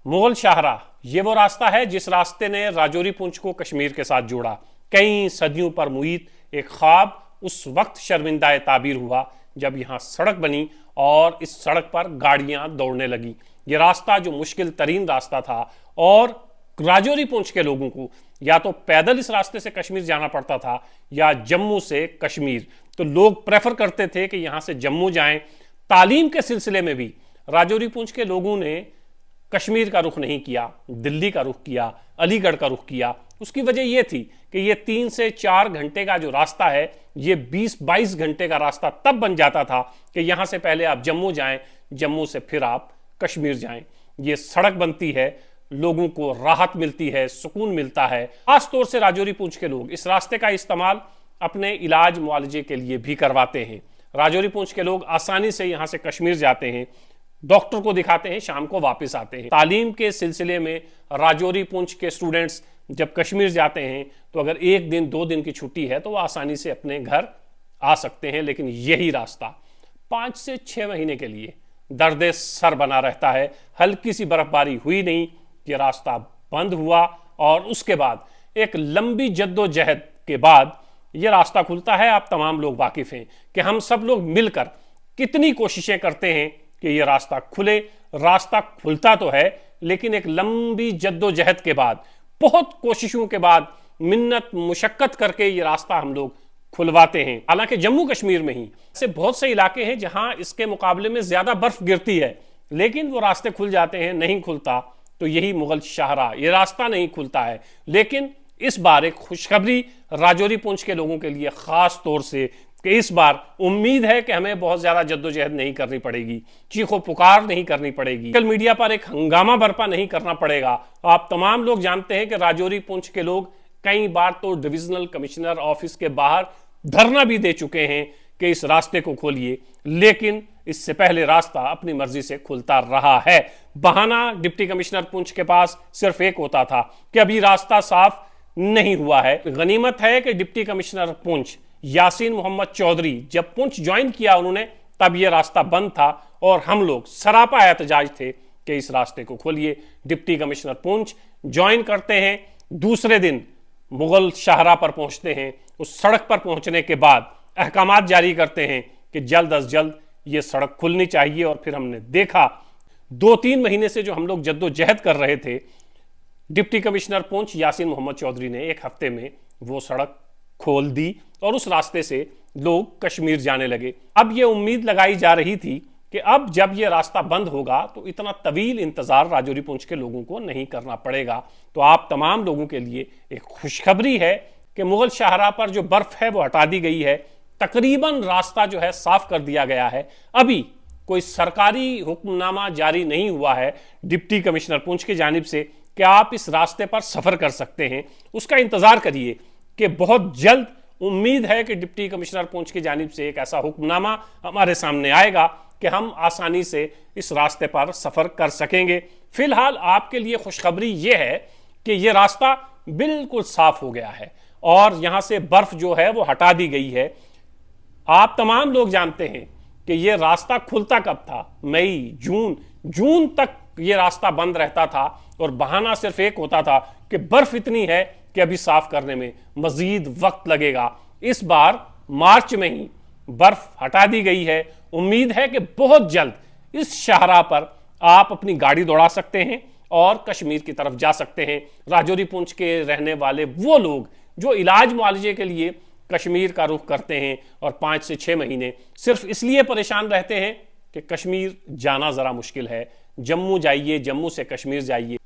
मुगल शाहरा ये वो रास्ता है जिस रास्ते ने राजौरी पुंछ को कश्मीर के साथ जोड़ा। कई सदियों पर मुईत एक ख्वाब उस वक्त शर्मिंदा ताबीर हुआ जब यहां सड़क बनी और इस सड़क पर गाड़ियां दौड़ने लगी। यह रास्ता जो मुश्किल तरीन रास्ता था और राजौरी पुंछ के लोगों को या तो पैदल इस रास्ते से कश्मीर जाना पड़ता था या जम्मू से कश्मीर। तो लोग प्रेफर करते थे कि यहां से जम्मू जाएं। तालीम के सिलसिले में भी राजौरी पुंछ के लोगों ने कश्मीर का रुख नहीं किया, दिल्ली का रुख किया, अलीगढ़ का रुख किया। उसकी वजह यह थी कि यह 3 से 4 घंटे का जो रास्ता है ये 20-22 घंटे का रास्ता तब बन जाता था कि यहां से पहले आप जम्मू जाएं, जम्मू से फिर आप कश्मीर जाएं। ये सड़क बनती है, लोगों को राहत मिलती है, सुकून मिलता है। खास तौर से राजौरी पुंछ के लोग इस रास्ते का इस्तेमाल अपने इलाज मुआलजे के लिए भी करवाते हैं। राजौरी पुंछ के लोग आसानी से यहां से कश्मीर जाते हैं, डॉक्टर को दिखाते हैं, शाम को वापस आते हैं। तालीम के सिलसिले में राजौरी पुंछ के स्टूडेंट्स जब कश्मीर जाते हैं तो अगर 1 दिन 2 दिन की छुट्टी है तो वो आसानी से अपने घर आ सकते हैं। लेकिन यही रास्ता 5 से 6 महीने के लिए दर्द सर बना रहता है। हल्की सी बर्फबारी हुई नहीं, ये रास्ता बंद हुआ और उसके बाद एक लंबी जद्दोजहद के बाद ये रास्ता खुलता है। आप तमाम लोग वाकिफ हैं कि हम सब लोग मिलकर कितनी कोशिशें करते हैं कि ये रास्ता खुले। रास्ता खुलता तो है लेकिन एक लंबी जद्दोजहद के बाद, बहुत कोशिशों के बाद, मिन्नत मुशक्कत करके ये रास्ता हम लोग खुलवाते हैं। हालांकि जम्मू कश्मीर में ही ऐसे बहुत से इलाके हैं जहां इसके मुकाबले में ज्यादा बर्फ गिरती है लेकिन वो रास्ते खुल जाते हैं। नहीं खुलता तो यही मुगल शाहरा, ये रास्ता नहीं खुलता है। लेकिन इस बार एक खुशखबरी राजौरी पुंछ के लोगों के लिए खास तौर से कि इस बार उम्मीद है कि हमें बहुत ज्यादा जद्दोजहद नहीं करनी पड़ेगी, चीखो पुकार नहीं करनी पड़ेगी, सोशल मीडिया पर एक हंगामा बर्पा नहीं करना पड़ेगा। आप तमाम लोग जानते हैं कि राजौरी पुंछ के लोग कई बार तो डिविजनल कमिश्नर ऑफिस के बाहर धरना भी दे चुके हैं कि इस रास्ते को खोलिए, लेकिन इससे पहले रास्ता अपनी मर्जी से खुलता रहा है। बहाना डिप्टी कमिश्नर पुंछ के पास सिर्फ एक होता था कि अभी रास्ता साफ नहीं हुआ है। गनीमत है कि डिप्टी कमिश्नर पुंछ यासीन मोहम्मद चौधरी जब पुंछ ज्वाइन किया उन्होंने, तब यह रास्ता बंद था और हम लोग सरापा एहतजाज थे कि इस रास्ते को खोलिए। डिप्टी कमिश्नर पुंछ ज्वाइन करते हैं, दूसरे दिन मुगल शाहरा पर पहुंचते हैं। उस सड़क पर पहुंचने के बाद अहकामात जारी करते हैं कि जल्द अज जल्द यह सड़क खुलनी चाहिए। और फिर हमने देखा 2-3 महीने से जो हम लोग जद्दोजहद कर रहे थे, डिप्टी कमिश्नर पुंछ यासीन मोहम्मद चौधरी ने 1 हफ्ते में वो सड़क खोल दी और उस रास्ते से लोग कश्मीर जाने लगे। अब यह उम्मीद लगाई जा रही थी कि अब जब यह रास्ता बंद होगा तो इतना तवील इंतजार राजौरी पुंछ के लोगों को नहीं करना पड़ेगा। तो आप तमाम लोगों के लिए एक खुशखबरी है कि मुगल शाहरा पर जो बर्फ है वो हटा दी गई है। तकरीबन रास्ता जो है साफ कर दिया गया है। अभी कोई सरकारी हुक्मनामा जारी नहीं हुआ है डिप्टी कमिश्नर पुंछ की जानिब से कि आप इस रास्ते पर सफर कर सकते हैं। उसका इंतजार करिए कि बहुत जल्द उम्मीद है कि डिप्टी कमिश्नर पुंछ की जानिब से एक ऐसा हुक्मनामा हमारे सामने आएगा कि हम आसानी से इस रास्ते पर सफर कर सकेंगे। फिलहाल आपके लिए खुशखबरी यह है कि यह रास्ता बिल्कुल साफ हो गया है और यहां से बर्फ जो है वो हटा दी गई है। आप तमाम लोग जानते हैं कि यह रास्ता खुलता कब था, मई जून तक यह रास्ता बंद रहता था और बहाना सिर्फ एक होता था कि बर्फ इतनी है कि अभी साफ करने में मजीद वक्त लगेगा। इस बार मार्च में ही बर्फ हटा दी गई है। उम्मीद है कि बहुत जल्द इस शाहरा पर आप अपनी गाड़ी दौड़ा सकते हैं और कश्मीर की तरफ जा सकते हैं। राजौरी पुंछ के रहने वाले वो लोग जो इलाज मुआलजे के लिए कश्मीर का रुख करते हैं और 5 से 6 महीने सिर्फ इसलिए परेशान रहते हैं कि कश्मीर जाना जरा मुश्किल है, जम्मू जाइए, जम्मू से कश्मीर जाइए।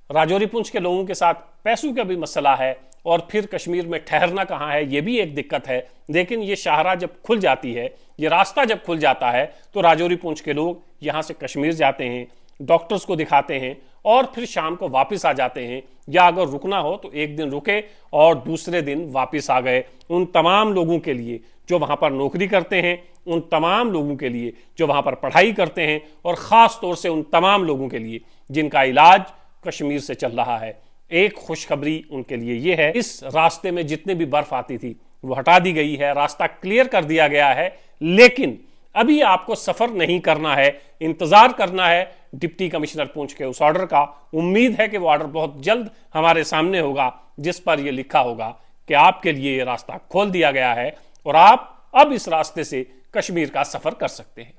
राजौरी पुंछ के लोगों के साथ पैसों का भी मसला है और फिर कश्मीर में ठहरना कहाँ है ये भी एक दिक्कत है। लेकिन ये शाहरा जब खुल जाती है, ये रास्ता जब खुल जाता है तो राजौरी पुंछ के लोग यहाँ से कश्मीर जाते हैं, डॉक्टर्स को दिखाते हैं और फिर शाम को वापस आ जाते हैं, या अगर रुकना हो तो 1 दिन रुके और दूसरे दिन वापस आ गए। उन तमाम लोगों के लिए जो वहाँ पर नौकरी करते हैं, उन तमाम लोगों के लिए जो वहाँ पर पढ़ाई करते हैं और ख़ास तौर से उन तमाम लोगों के लिए जिनका इलाज कश्मीर से चल रहा है, एक खुशखबरी उनके लिए यह है, इस रास्ते में जितने भी बर्फ आती थी वो हटा दी गई है, रास्ता क्लियर कर दिया गया है। लेकिन अभी आपको सफर नहीं करना है, इंतजार करना है डिप्टी कमिश्नर पुंछ के उस ऑर्डर का। उम्मीद है कि वो ऑर्डर बहुत जल्द हमारे सामने होगा, जिस पर यह लिखा होगा कि आपके लिए यह रास्ता खोल दिया गया है और आप अब इस रास्ते से कश्मीर का सफर कर सकते हैं।